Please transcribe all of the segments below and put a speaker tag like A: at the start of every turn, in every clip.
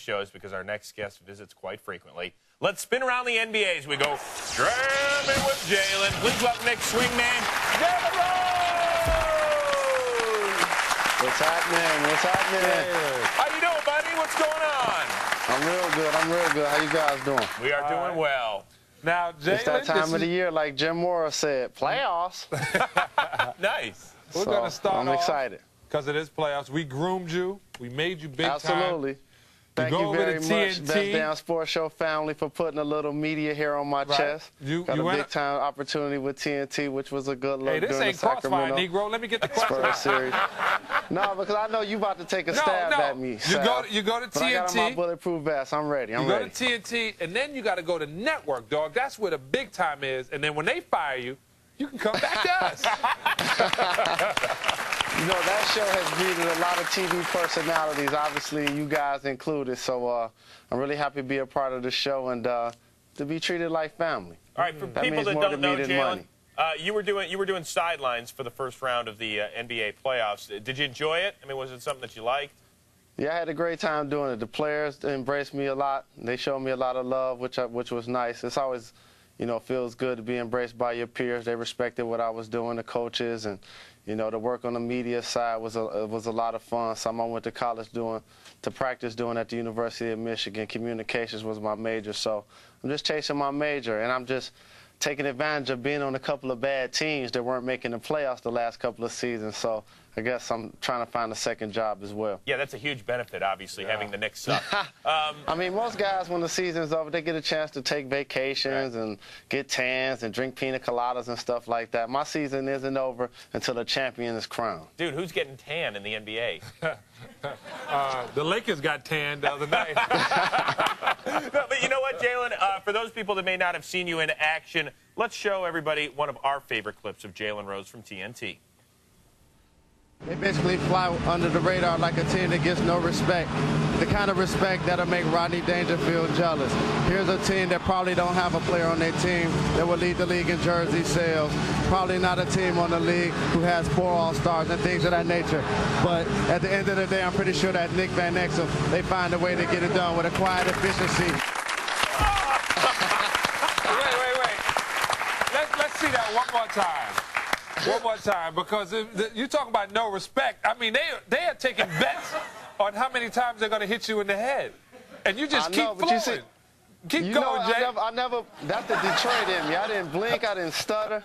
A: show is because our next guest visits quite frequently. Let's spin around the NBA as we go Dramming with Jalen. Please welcome Knicks swingman, Jalen Rose!
B: What's happening? What's happening?
A: How you doing, buddy? What's going on?
B: I'm real good. I'm real good. How you guys doing?
A: We are doing well.
C: Now, Jalen,
B: it's that time of the year, like Jim Morris said, playoffs.
A: Nice.
C: We're going to start
B: I'm excited.
C: Because it is playoffs. We groomed you. We made you big time.
B: Absolutely. Thank you very much, Best Damn Sports Show family, for putting a little media hair on my chest. Got a big-time opportunity with TNT, which was a good look.
C: Hey, this ain't crossfire, Negro. Let me get the
B: Spurs series. No, because I know you about to take a stab at me.
C: You go to TNT.
B: But I got my bulletproof vest. I'm ready. I'm ready.
C: You go to TNT, and then you got to go to Network, dog. That's where the big time is. And then when they fire you, you can come back to us.
B: You know, that show has breeded a lot of TV personalities, obviously you guys included. So I'm really happy to be a part of the show and to be treated like family.
A: All right, for people that don't know, Jalen, you were doing sidelines for the first round of the NBA playoffs. Did you enjoy it? I mean, was it something that you liked?
B: Yeah, I had a great time doing it. The players embraced me a lot. They showed me a lot of love, which was nice. It's always, you know, feels good to be embraced by your peers. They respected what I was doing, the coaches, and you know, the work on the media side was a lot of fun. Some I went to college to practice doing at the University of Michigan. Communications was my major, so I'm just chasing my major, and I'm just taking advantage of being on a couple of bad teams that weren't making the playoffs the last couple of seasons. So I guess I'm trying to find a second job as well.
A: Yeah, that's a huge benefit, obviously, having the Knicks suck.
B: I mean, most guys, when the season's over, they get a chance to take vacations and get tans and drink pina coladas and stuff like that. My season isn't over until the champion is crowned.
A: Dude, who's getting tan in the NBA?
C: The Lakers got tan the other night.
A: No, but you know what, Jalen? For those people that may not have seen you in action, let's show everybody one of our favorite clips of Jalen Rose from TNT.
D: They basically fly under the radar like a team that gets no respect. The kind of respect that'll make Rodney Dangerfield jealous. Here's a team that probably don't have a player on their team that will lead the league in jersey sales. Probably not a team on the league who has 4 All-Stars and things of that nature. But at the end of the day, I'm pretty sure that Nick Van Exel, they find a way to get it done with a quiet efficiency.
C: Wait. Let's see that one more time. One more time, because you're talking about no respect. I mean, they are taking bets on how many times they're going to hit you in the head. And you just keep flowing. Keep going, Jay.
B: That's the Detroit in me. I didn't blink. I didn't stutter.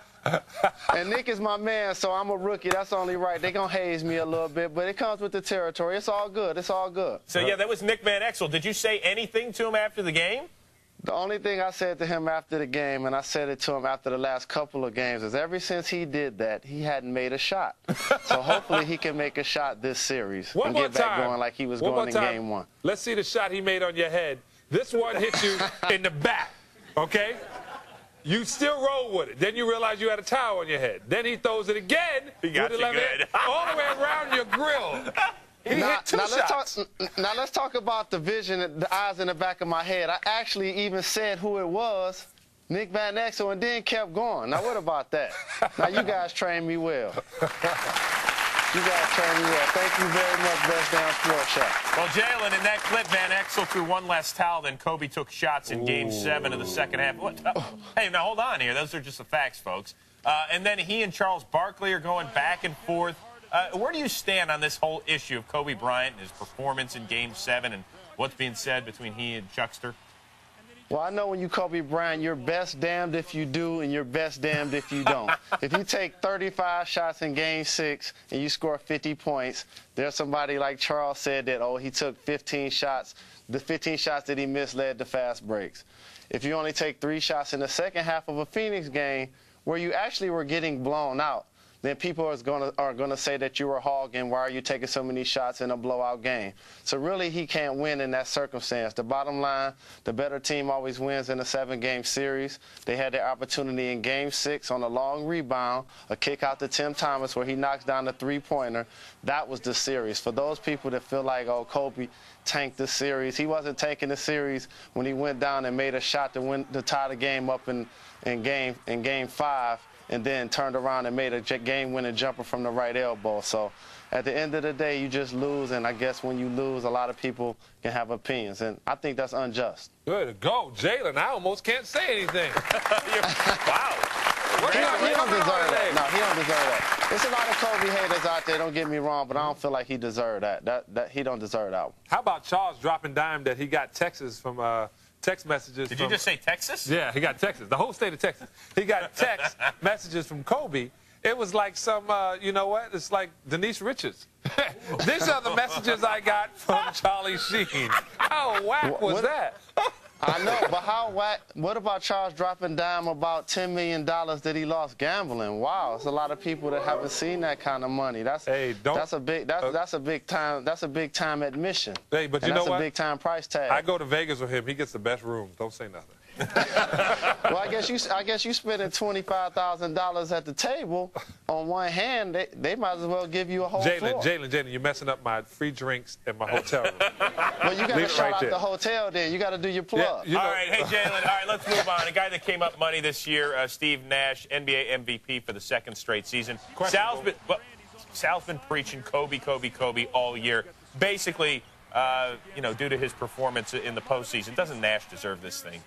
B: And Nick is my man, so I'm a rookie. That's only right. They're going to haze me a little bit, but it comes with the territory. It's all good. It's all good.
A: So, yeah, that was Nick Van Exel. Did you say anything to him after the game?
B: The only thing I said to him after the game, and I said it to him after the last couple of games, is ever since he did that, he hadn't made a shot. So hopefully he can make a shot this series and get back going like he was going in Game 1.
C: Let's see the shot he made on your head. This one hit you in the back, okay? You still roll with it. Then you realize you had a towel on your head. Then he throws it again.
A: He got you good.
C: All the way around your grill. Now
B: let's talk about the vision, the eyes in the back of my head. I actually even said who it was, Nick Van Exel, and then kept going. Now, what about that? Now, you guys trained me well. You guys trained me well. Thank you very much, Best Damn Sports Show.
A: Well, Jalen, in that clip, Van Exel threw one less towel than Kobe took shots in Game 7 of the second half. What? Hey, now, hold on here. Those are just the facts, folks. And then he and Charles Barkley are going back and forth. Where do you stand on this whole issue of Kobe Bryant and his performance in Game 7 and what's being said between he and Chuckster?
B: Well, I know when you Kobe Bryant, you're best damned if you do and you're best damned if you don't. If you take 35 shots in Game 6 and you score 50 points, there's somebody like Charles said that, oh, he took 15 shots. The 15 shots that he missed led to fast breaks. If you only take 3 shots in the second half of a Phoenix game where you actually were getting blown out, then people are gonna say that you were hogging. Why are you taking so many shots in a blowout game? So really, he can't win in that circumstance. The bottom line, the better team always wins in a 7-game series. They had their opportunity in Game 6 on a long rebound, a kick out to Tim Thomas where he knocks down the 3-pointer. That was the series. For those people that feel like, oh, Kobe tanked the series, he wasn't tanking the series when he went down and made a shot to tie the game up in Game 5. And then turned around and made a game-winning jumper from the right elbow. So at the end of the day, you just lose, and I guess when you lose, a lot of people can have opinions, and I think that's unjust.
C: Good to go, Jalen. I almost can't say anything.
A: Wow.
B: He don't deserve that. No, he don't deserve that. There's a lot of Kobe haters out there, don't get me wrong, but I don't feel like he deserved that. He don't deserve that one.
C: How about Charles dropping dime that he got Texas from text messages
A: Did
C: from...
A: you just say Texas?
C: Yeah, he got Texas, the whole state of Texas. He got text messages from Kobe. It was like some, you know what? It's like Denise Richards. These are the messages I got from Charlie Sheen. How whack was that?
B: I know, but how whack? What about Charles dropping dime about $10 million that he lost gambling? Wow, it's a lot of people that haven't seen that kind of money. That's a big time admission.
C: Hey, but you know what?
B: That's a big time price tag.
C: I go to Vegas with him. He gets the best rooms. Don't say nothing.
B: Well, I guess you spending $25,000 at the table. On one hand, they might as well give you a whole floor.
C: Jalen, you're messing up my free drinks and my hotel room.
B: Well, you got to shout out the hotel then. You got to do your plug.
C: Yeah,
A: all right, hey, Jalen, all right, let's move on. A guy that came up money this year, Steve Nash, NBA MVP for the second straight season. Sal's been preaching Kobe, Kobe, Kobe all year. Basically, you know, due to his performance in the postseason. Doesn't Nash deserve this thing?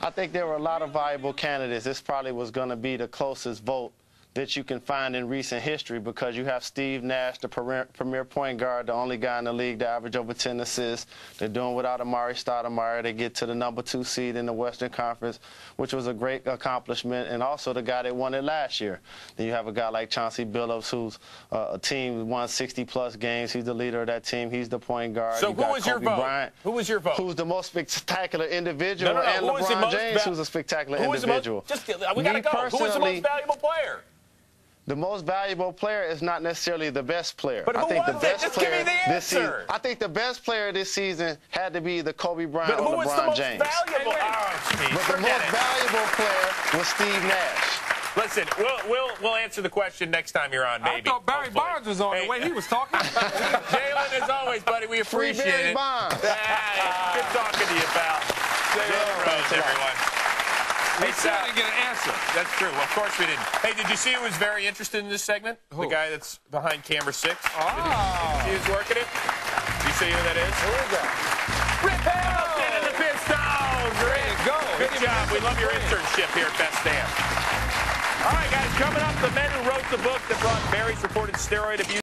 B: I think there were a lot of viable candidates. This probably was going to be the closest vote that you can find in recent history because you have Steve Nash, the premier point guard, the only guy in the league to average over 10 assists. They're doing without Amari Stoudemire. They get to the #2 seed in the Western Conference, which was a great accomplishment, and also the guy that won it last year. Then you have a guy like Chauncey Billups, who's a team won 60-plus games. He's the leader of that team. He's the point guard.
A: So who was your vote?
B: Bryant,
A: who was your vote?
B: Who's the most spectacular individual, and
A: who
B: LeBron James, who's a spectacular individual.
A: We got to go. Who was the most valuable player?
B: The most valuable player is not necessarily the best player.
A: But who was it? Just give me the answer.
B: I think the best player this season had to be the Kobe Bryant or
A: But
B: LeBron James.
A: who was the most valuable?
B: But the most valuable player was Steve Nash.
A: Listen, we'll answer the question next time you're on, maybe.
C: I thought Barry Bonds was on the way he was talking.
A: Jalen, as always, buddy, we appreciate it.
B: Barry Bonds.
A: Good talking to you, pal. Jalen Rose, everyone.
C: He said I didn't get an answer.
A: That's true. Well, of course we didn't. Hey, did you see who was very interested in this segment?
C: Who?
A: The guy that's behind camera 6.
C: Oh.
A: Did you see who's working it? Do you see who that is?
B: Who is that?
A: Rip Hamilton and the Pistols. Good job. We love your internship here at Best Damn. All right, guys, coming up, the men who wrote the book that brought Barry's reported steroid abuse